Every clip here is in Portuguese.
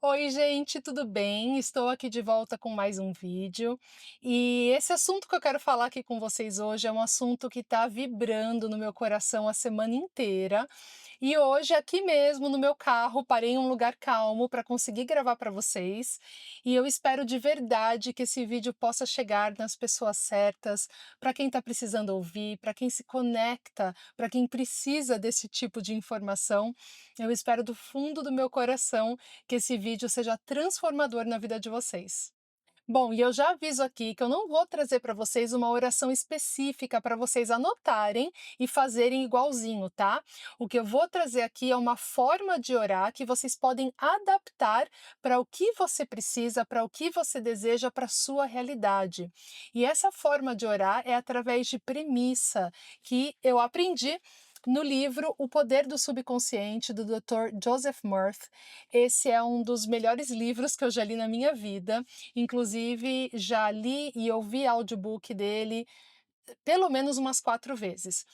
Oi, gente, tudo bem? Estou aqui de volta com mais um vídeo. E esse assunto que eu quero falar aqui com vocês hoje é um assunto que está vibrando no meu coração a semana inteira. E hoje, aqui mesmo no meu carro, parei em um lugar calmo para conseguir gravar para vocês. E eu espero de verdade que esse vídeo possa chegar nas pessoas certas, para quem está precisando ouvir, para quem se conecta, para quem precisa desse tipo de informação. Eu espero do fundo do meu coração que esse vídeo seja transformador na vida de vocês. Bom, e eu já aviso aqui que eu não vou trazer para vocês uma oração específica para vocês anotarem e fazerem igualzinho, tá? O que eu vou trazer aqui é uma forma de orar que vocês podem adaptar para o que você precisa, para o que você deseja, para a sua realidade. E essa forma de orar é através de premissa que eu aprendi no livro O Poder do Subconsciente, do Dr. Joseph Murphy. Esse é um dos melhores livros que eu já li na minha vida. Inclusive, já li e ouvi audiobook dele pelo menos umas 4 vezes.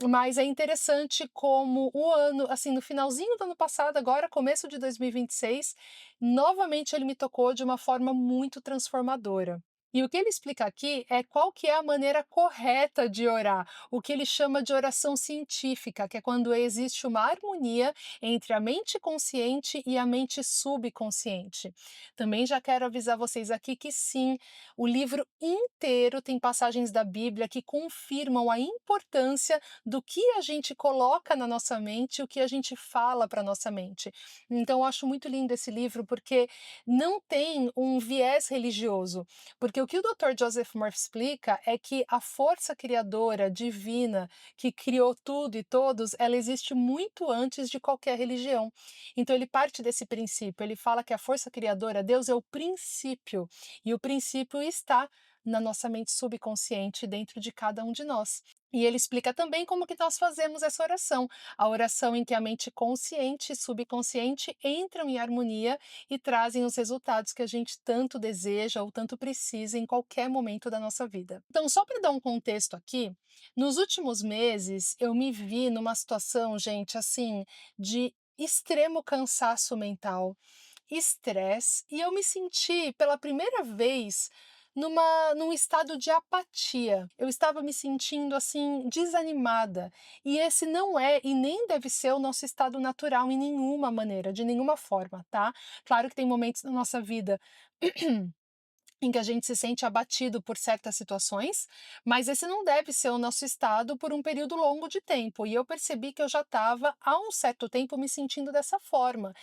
Mas é interessante como o ano, assim, no finalzinho do ano passado, agora começo de 2026, novamente ele me tocou de uma forma muito transformadora. E o que ele explica aqui é qual que é a maneira correta de orar, o que ele chama de oração científica, que é quando existe uma harmonia entre a mente consciente e a mente subconsciente. Também já quero avisar vocês aqui que sim, o livro inteiro tem passagens da Bíblia que confirmam a importância do que a gente coloca na nossa mente e o que a gente fala para nossa mente. Então, eu acho muito lindo esse livro porque não tem um viés religioso, porque o que o Dr. Joseph Murphy explica é que a força criadora divina que criou tudo e todos, ela existe muito antes de qualquer religião. Então ele parte desse princípio, ele fala que a força criadora, Deus é o princípio, e o princípio está na nossa mente subconsciente dentro de cada um de nós. E ele explica também como que nós fazemos essa oração, a oração em que a mente consciente e subconsciente entram em harmonia e trazem os resultados que a gente tanto deseja ou tanto precisa em qualquer momento da nossa vida. Então, só para dar um contexto aqui, nos últimos meses eu me vi numa situação, gente, assim, de extremo cansaço mental, estresse, e eu me senti pela primeira vez num estado de apatia. Eu estava me sentindo assim desanimada, e esse não é e nem deve ser o nosso estado natural em nenhuma maneira, de nenhuma forma, tá? Claro que tem momentos na nossa vida em que a gente se sente abatido por certas situações, mas esse não deve ser o nosso estado por um período longo de tempo. E eu percebi que eu já estava há um certo tempo me sentindo dessa forma.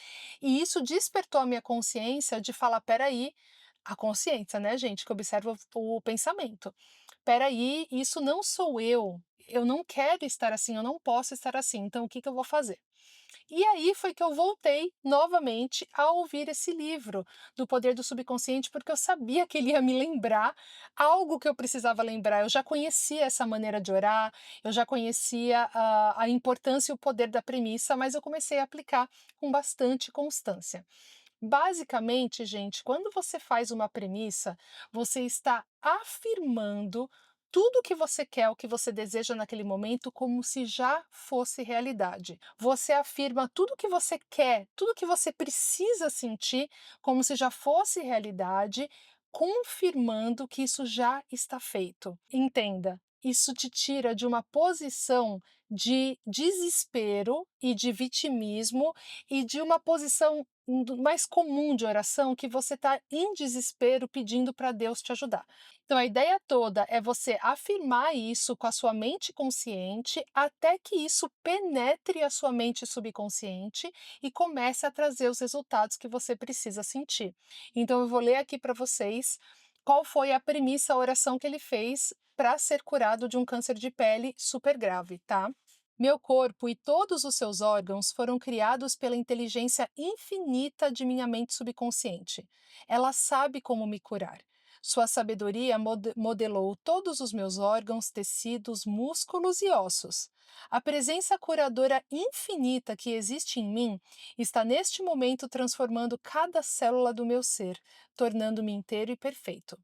E isso despertou a minha consciência de falar: peraí, a consciência, né, gente, que observa o pensamento. Peraí, isso não sou eu. Eu não quero estar assim, eu não posso estar assim. Então, o que que eu vou fazer? E aí foi que eu voltei novamente a ouvir esse livro do Poder do Subconsciente, porque eu sabia que ele ia me lembrar algo que eu precisava lembrar. Eu já conhecia essa maneira de orar, eu já conhecia a importância e o poder da premissa, mas eu comecei a aplicar com bastante constância. Basicamente, gente, quando você faz uma premissa, você está afirmando tudo o que você quer, o que você deseja naquele momento, como se já fosse realidade. Você afirma tudo o que você quer, tudo o que você precisa sentir, como se já fosse realidade, confirmando que isso já está feito. Entenda, isso te tira de uma posição de desespero e de vitimismo e de uma posição mais comum de oração, que você está em desespero pedindo para Deus te ajudar. Então a ideia toda é você afirmar isso com a sua mente consciente até que isso penetre a sua mente subconsciente e comece a trazer os resultados que você precisa sentir. Então eu vou ler aqui para vocês qual foi a premissa, a oração que ele fez para ser curado de um câncer de pele super grave, tá? Meu corpo e todos os seus órgãos foram criados pela inteligência infinita de minha mente subconsciente. Ela sabe como me curar. Sua sabedoria modelou todos os meus órgãos, tecidos, músculos e ossos. A presença curadora infinita que existe em mim está neste momento transformando cada célula do meu ser, tornando-me inteiro e perfeito.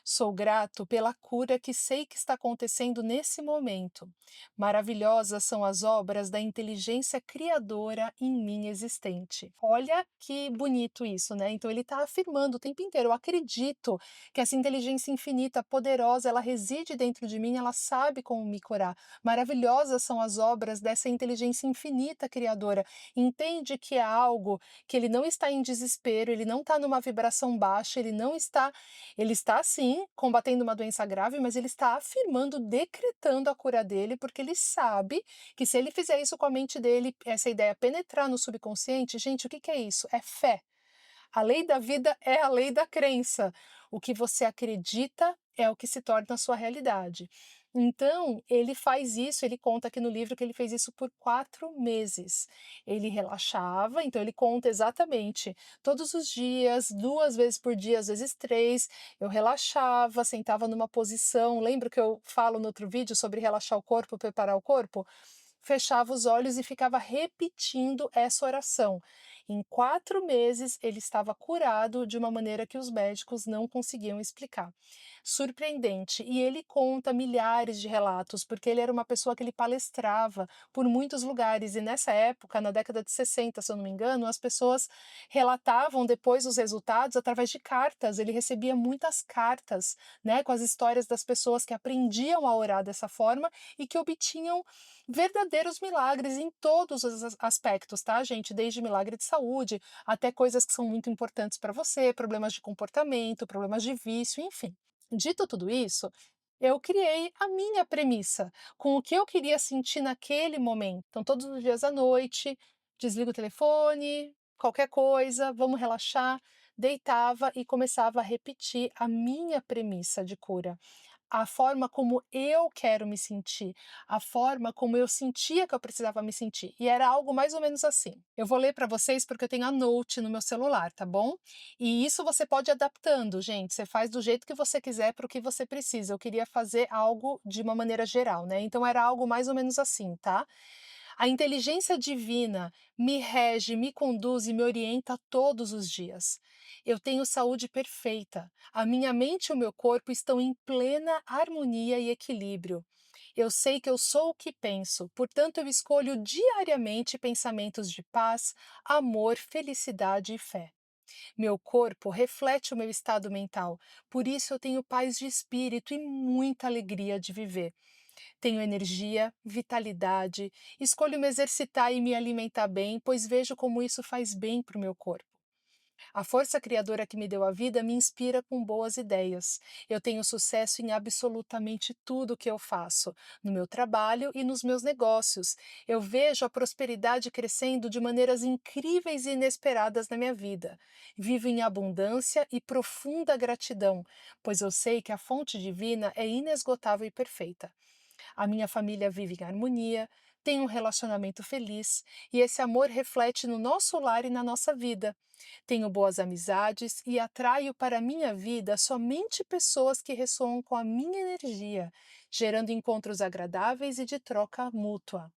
Sou grato pela cura que sei que está acontecendo nesse momento. Maravilhosas são as obras da inteligência criadora em mim existente. Olha que bonito isso, né? Então ele está afirmando o tempo inteiro: eu acredito que essa inteligência infinita, poderosa, ela reside dentro de mim, ela sabe como me curar. Maravilhosas são as obras dessa inteligência infinita criadora. Entende que é algo que ele não está em desespero, ele não está numa vibração baixa, ele está sim combatendo uma doença grave, mas ele está afirmando, decretando a cura dele, porque ele sabe que se ele fizer isso com a mente dele, essa ideia penetrar no subconsciente, gente, o que que é isso? É fé. A lei da vida é a lei da crença. O que você acredita é o que se torna a sua realidade. Então, ele faz isso, ele conta aqui no livro que ele fez isso por 4 meses. Ele relaxava, então ele conta exatamente todos os dias, 2 vezes por dia, às vezes três. Eu relaxava, sentava numa posição. Lembra que eu falo no outro vídeo sobre relaxar o corpo, preparar o corpo? Fechava os olhos e ficava repetindo essa oração. Em 4 meses, ele estava curado de uma maneira que os médicos não conseguiam explicar. Surpreendente. E ele conta milhares de relatos, porque ele era uma pessoa que ele palestrava por muitos lugares. E nessa época, na década de 60, se eu não me engano, as pessoas relatavam depois os resultados através de cartas. Ele recebia muitas cartas, né, com as histórias das pessoas que aprendiam a orar dessa forma e que obtinham verdadeiros milagres em todos os aspectos, tá, gente? Desde milagre de saúde até coisas que são muito importantes para você, problemas de comportamento, problemas de vício, enfim. Dito tudo isso, eu criei a minha premissa com o que eu queria sentir naquele momento. Então, todos os dias à noite, desligo o telefone, qualquer coisa, vamos relaxar. Deitava e começava a repetir a minha premissa de cura, a forma como eu quero me sentir, a forma como eu sentia que eu precisava me sentir. E era algo mais ou menos assim. Eu vou ler para vocês porque eu tenho a Note no meu celular, tá bom? E isso você pode ir adaptando, gente. Você faz do jeito que você quiser para o que você precisa. Eu queria fazer algo de uma maneira geral, né? Então era algo mais ou menos assim, tá? A inteligência divina me rege, me conduz e me orienta todos os dias. Eu tenho saúde perfeita. A minha mente e o meu corpo estão em plena harmonia e equilíbrio. Eu sei que eu sou o que penso, portanto, eu escolho diariamente pensamentos de paz, amor, felicidade e fé. Meu corpo reflete o meu estado mental, por isso eu tenho paz de espírito e muita alegria de viver. Tenho energia, vitalidade, escolho me exercitar e me alimentar bem, pois vejo como isso faz bem para o meu corpo. A força criadora que me deu a vida me inspira com boas ideias. Eu tenho sucesso em absolutamente tudo que eu faço, no meu trabalho e nos meus negócios. Eu vejo a prosperidade crescendo de maneiras incríveis e inesperadas na minha vida. Vivo em abundância e profunda gratidão, pois eu sei que a fonte divina é inesgotável e perfeita. A minha família vive em harmonia, tem um relacionamento feliz e esse amor reflete no nosso lar e na nossa vida. Tenho boas amizades e atraio para a minha vida somente pessoas que ressoam com a minha energia, gerando encontros agradáveis e de troca mútua.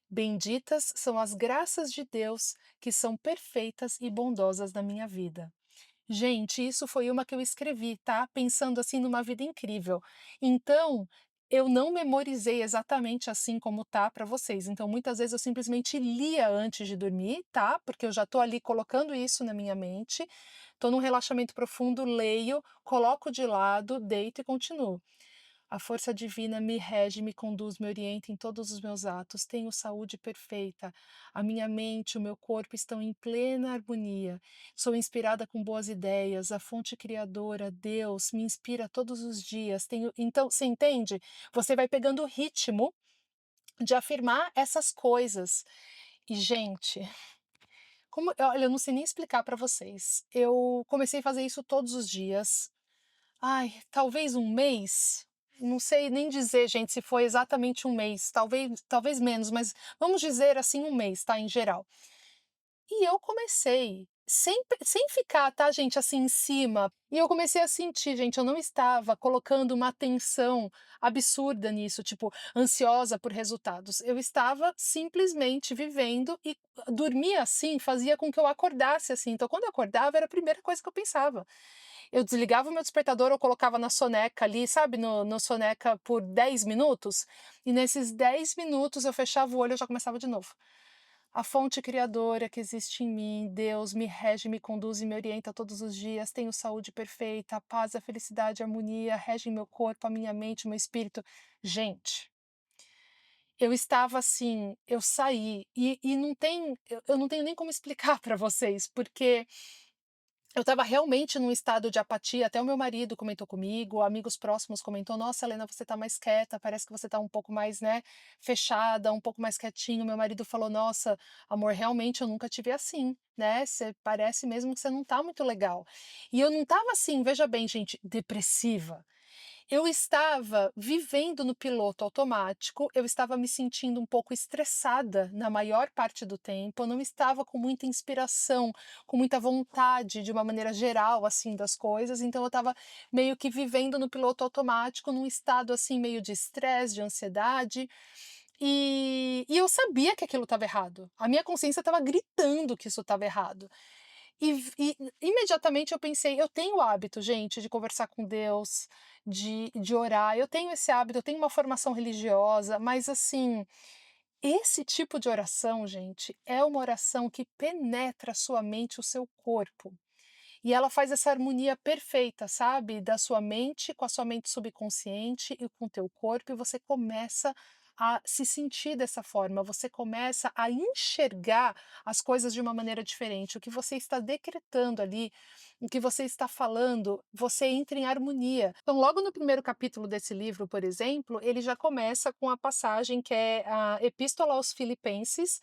Benditas são as graças de Deus que são perfeitas e bondosas na minha vida. Gente, isso foi uma que eu escrevi, tá? Pensando assim numa vida incrível. Então, eu não memorizei exatamente assim como tá para vocês. Então, muitas vezes eu simplesmente lia antes de dormir, tá? Porque eu já tô ali colocando isso na minha mente. Tô num relaxamento profundo, leio, coloco de lado, deito e continuo. A força divina me rege, me conduz, me orienta em todos os meus atos. Tenho saúde perfeita. A minha mente, o meu corpo estão em plena harmonia. Sou inspirada com boas ideias. A fonte criadora, Deus, me inspira todos os dias. Então, você entende? Você vai pegando o ritmo de afirmar essas coisas. E, gente, olha, eu não sei nem explicar para vocês. Eu comecei a fazer isso todos os dias. Ai, talvez um mês? Não sei nem dizer, gente, se foi exatamente um mês, talvez menos, mas vamos dizer assim um mês, tá, em geral. E eu comecei. sem ficar, tá, gente, assim, em cima. E eu comecei a sentir, gente, eu não estava colocando uma atenção absurda nisso, tipo, ansiosa por resultados. Eu estava simplesmente vivendo e dormir assim fazia com que eu acordasse assim. Então, quando eu acordava, era a primeira coisa que eu pensava. Eu desligava o meu despertador, eu colocava na soneca ali, sabe, no soneca por 10 minutos, e nesses 10 minutos eu fechava o olho e eu já começava de novo. A fonte criadora que existe em mim, Deus, me rege, me conduz e me orienta todos os dias. Tenho saúde perfeita, a paz, a felicidade, a harmonia, regem meu corpo, a minha mente, o meu espírito. Gente, eu estava assim, eu saí e não tem, eu não tenho nem como explicar para vocês, porque eu estava realmente num estado de apatia, até o meu marido comentou comigo, amigos próximos comentou: "Nossa, Helena, você tá mais quieta, parece que você tá um pouco mais, né, fechada, um pouco mais quietinho". Meu marido falou: "Nossa, amor, realmente eu nunca tive assim, né, você parece mesmo que você não tá muito legal". E eu não estava assim, veja bem, gente, depressiva. Eu estava vivendo no piloto automático, eu estava me sentindo um pouco estressada na maior parte do tempo, eu não estava com muita inspiração, com muita vontade de uma maneira geral, assim, das coisas, então eu estava meio que vivendo no piloto automático, num estado, assim, meio de estresse, de ansiedade, e eu sabia que aquilo estava errado. A minha consciência estava gritando que isso estava errado. E imediatamente eu pensei: "Eu tenho o hábito, gente, de conversar com Deus, de orar, eu tenho esse hábito, eu tenho uma formação religiosa", mas assim, esse tipo de oração, gente, é uma oração que penetra a sua mente e o seu corpo. E ela faz essa harmonia perfeita, sabe, da sua mente com a sua mente subconsciente e com o teu corpo, e você começa a se sentir dessa forma, você começa a enxergar as coisas de uma maneira diferente. O que você está decretando ali, o que você está falando, você entra em harmonia. Então, logo no primeiro capítulo desse livro, por exemplo, ele já começa com a passagem que é a Epístola aos Filipenses,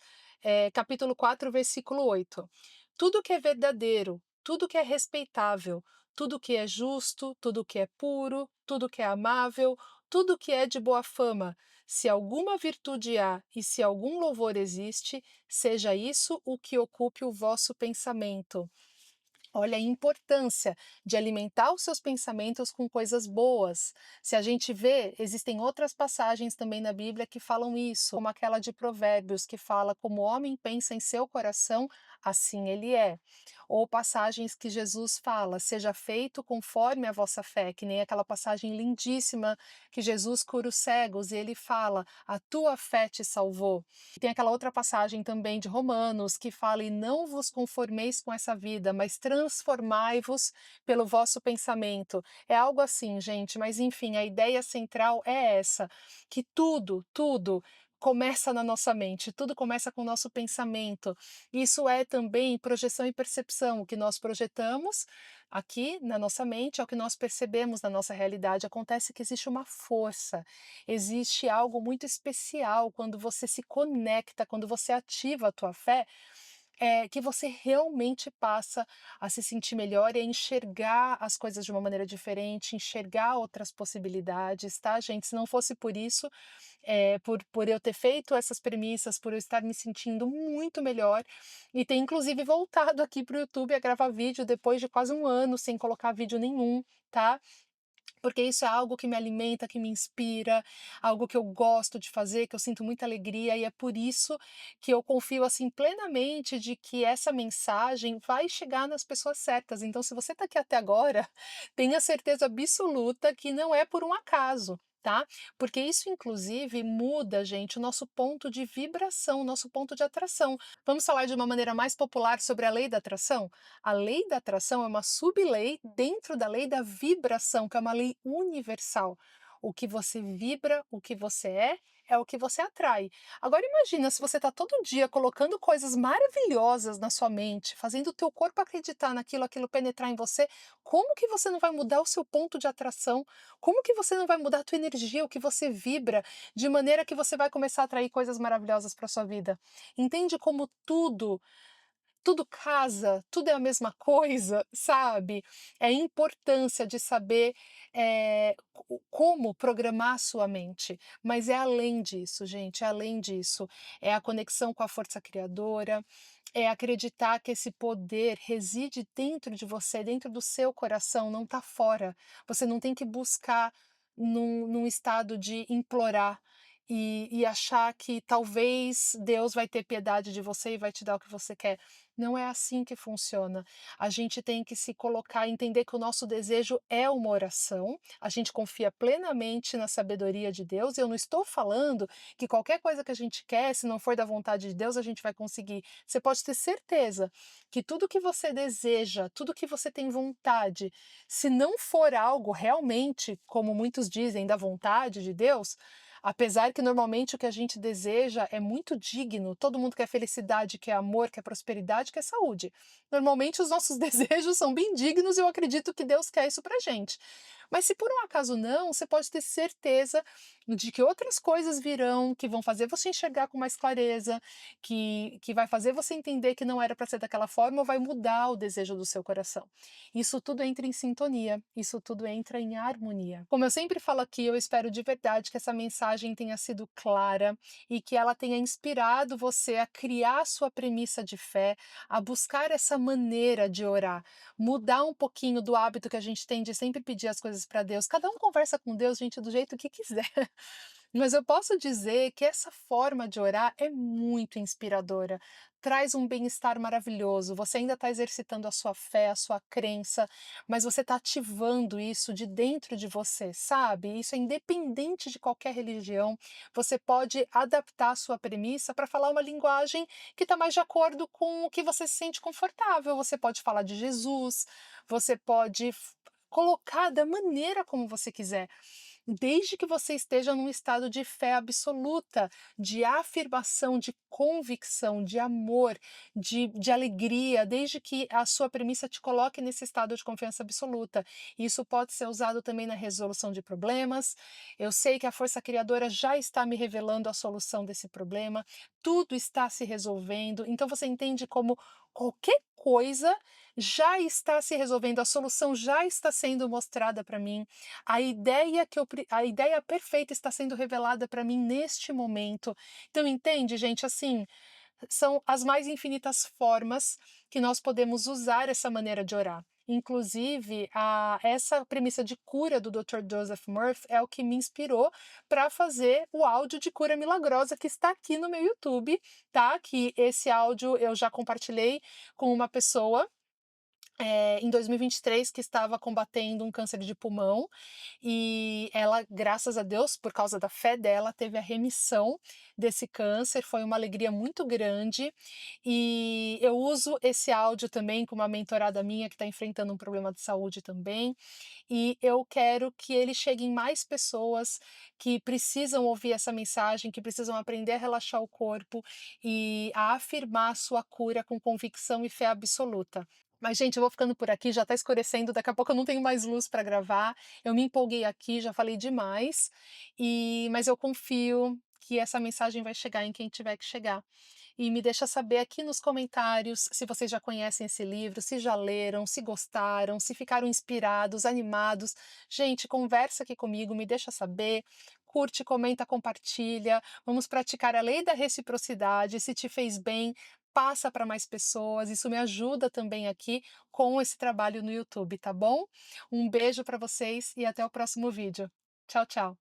capítulo 4, versículo 8. Tudo que é verdadeiro, tudo que é respeitável, tudo que é justo, tudo que é puro, tudo que é amável, tudo que é de boa fama, se alguma virtude há e se algum louvor existe, seja isso o que ocupe o vosso pensamento. Olha a importância de alimentar os seus pensamentos com coisas boas. Se a gente vê, existem outras passagens também na Bíblia que falam isso, como aquela de Provérbios, que fala como o homem pensa em seu coração, assim ele é. Ou passagens que Jesus fala, seja feito conforme a vossa fé, que nem aquela passagem lindíssima que Jesus cura os cegos e ele fala, a tua fé te salvou. E tem aquela outra passagem também de Romanos que fala: "E não vos conformeis com essa vida, mas transformai-vos pelo vosso pensamento". É algo assim, gente, mas enfim, a ideia central é essa, que tudo, tudo começa na nossa mente, tudo começa com o nosso pensamento. Isso é também projeção e percepção, o que nós projetamos aqui na nossa mente é o que nós percebemos na nossa realidade. Acontece que existe uma força, existe algo muito especial quando você se conecta, quando você ativa a tua fé, que você realmente passa a se sentir melhor e a enxergar as coisas de uma maneira diferente, enxergar outras possibilidades, tá, gente? Se não fosse por isso, por eu ter feito essas premissas, por eu estar me sentindo muito melhor e ter inclusive voltado aqui para o YouTube a gravar vídeo depois de quase um ano sem colocar vídeo nenhum, tá? Porque isso é algo que me alimenta, que me inspira, algo que eu gosto de fazer, que eu sinto muita alegria, e é por isso que eu confio assim plenamente de que essa mensagem vai chegar nas pessoas certas. Então, se você está aqui até agora, tenha certeza absoluta que não é por um acaso. Tá? Porque isso, inclusive, muda, gente, o nosso ponto de vibração, o nosso ponto de atração. Vamos falar de uma maneira mais popular sobre a lei da atração? A lei da atração é uma sublei dentro da lei da vibração, que é uma lei universal. O que você vibra, o que você é o que você atrai. Agora imagina se você está todo dia colocando coisas maravilhosas na sua mente, fazendo o teu corpo acreditar naquilo, aquilo penetrar em você, como que você não vai mudar o seu ponto de atração? Como que você não vai mudar a tua energia, o que você vibra, de maneira que você vai começar a atrair coisas maravilhosas para sua vida? Entende como tudo casa, tudo é a mesma coisa, sabe? É a importância de saber, como programar a sua mente, mas é além disso, gente, é além disso. É a conexão com a força criadora, é acreditar que esse poder reside dentro de você, dentro do seu coração, não está fora. Você não tem que buscar num estado de implorar e achar que talvez Deus vai ter piedade de você e vai te dar o que você quer. Não é assim que funciona. A gente tem que se colocar, entender que o nosso desejo é uma oração, a gente confia plenamente na sabedoria de Deus. Eu não estou falando que qualquer coisa que a gente quer, se não for da vontade de Deus, a gente vai conseguir. Você pode ter certeza que tudo que você deseja, tudo que você tem vontade, se não for algo realmente, como muitos dizem, da vontade de Deus, apesar que normalmente o que a gente deseja é muito digno, todo mundo quer felicidade, quer amor, quer prosperidade, quer saúde. Normalmente os nossos desejos são bem dignos e eu acredito que Deus quer isso pra gente. Mas se por um acaso não, você pode ter certeza de que outras coisas virão, que vão fazer você enxergar com mais clareza, que vai fazer você entender que não era para ser daquela forma ou vai mudar o desejo do seu coração. Isso tudo entra em sintonia, isso tudo entra em harmonia. Como eu sempre falo aqui, eu espero de verdade que essa mensagem tenha sido clara e que ela tenha inspirado você a criar a sua premissa de fé, a buscar essa maneira de orar, mudar um pouquinho do hábito que a gente tem de sempre pedir as coisas para Deus. Cada um conversa com Deus, gente, do jeito que quiser. Mas eu posso dizer que essa forma de orar é muito inspiradora, traz um bem-estar maravilhoso. Você ainda está exercitando a sua fé, a sua crença, mas você está ativando isso de dentro de você, sabe? Isso é independente de qualquer religião. Você pode adaptar a sua premissa para falar uma linguagem que está mais de acordo com o que você se sente confortável. Você pode falar de Jesus, você pode colocar da maneira como você quiser. Desde que você esteja num estado de fé absoluta, de afirmação, de convicção, de amor, de alegria, desde que a sua premissa te coloque nesse estado de confiança absoluta. Isso pode ser usado também na resolução de problemas. Eu sei que a força criadora já está me revelando a solução desse problema, tudo está se resolvendo, então você entende como qualquer coisa já está se resolvendo, a solução já está sendo mostrada para mim. A ideia perfeita está sendo revelada para mim neste momento. Então entende, gente, assim, são as mais infinitas formas que nós podemos usar essa maneira de orar. Inclusive, essa premissa de cura do Dr. Joseph Murphy é o que me inspirou para fazer o áudio de cura milagrosa que está aqui no meu YouTube, tá? Que esse áudio eu já compartilhei com uma pessoa em 2023 que estava combatendo um câncer de pulmão e ela, graças a Deus, por causa da fé dela, teve a remissão desse câncer, foi uma alegria muito grande e eu uso esse áudio também com uma mentorada minha que está enfrentando um problema de saúde também e eu quero que ele chegue em mais pessoas que precisam ouvir essa mensagem, que precisam aprender a relaxar o corpo e a afirmar a sua cura com convicção e fé absoluta. Mas, gente, eu vou ficando por aqui, já está escurecendo, daqui a pouco eu não tenho mais luz para gravar. Eu me empolguei aqui, já falei demais, mas eu confio que essa mensagem vai chegar em quem tiver que chegar. E me deixa saber aqui nos comentários se vocês já conhecem esse livro, se já leram, se gostaram, se ficaram inspirados, animados. Gente, conversa aqui comigo, me deixa saber. Curte, comenta, compartilha. Vamos praticar a lei da reciprocidade. Se te fez bem, passa para mais pessoas. Isso me ajuda também aqui com esse trabalho no YouTube, tá bom? Um beijo para vocês e até o próximo vídeo. Tchau, tchau.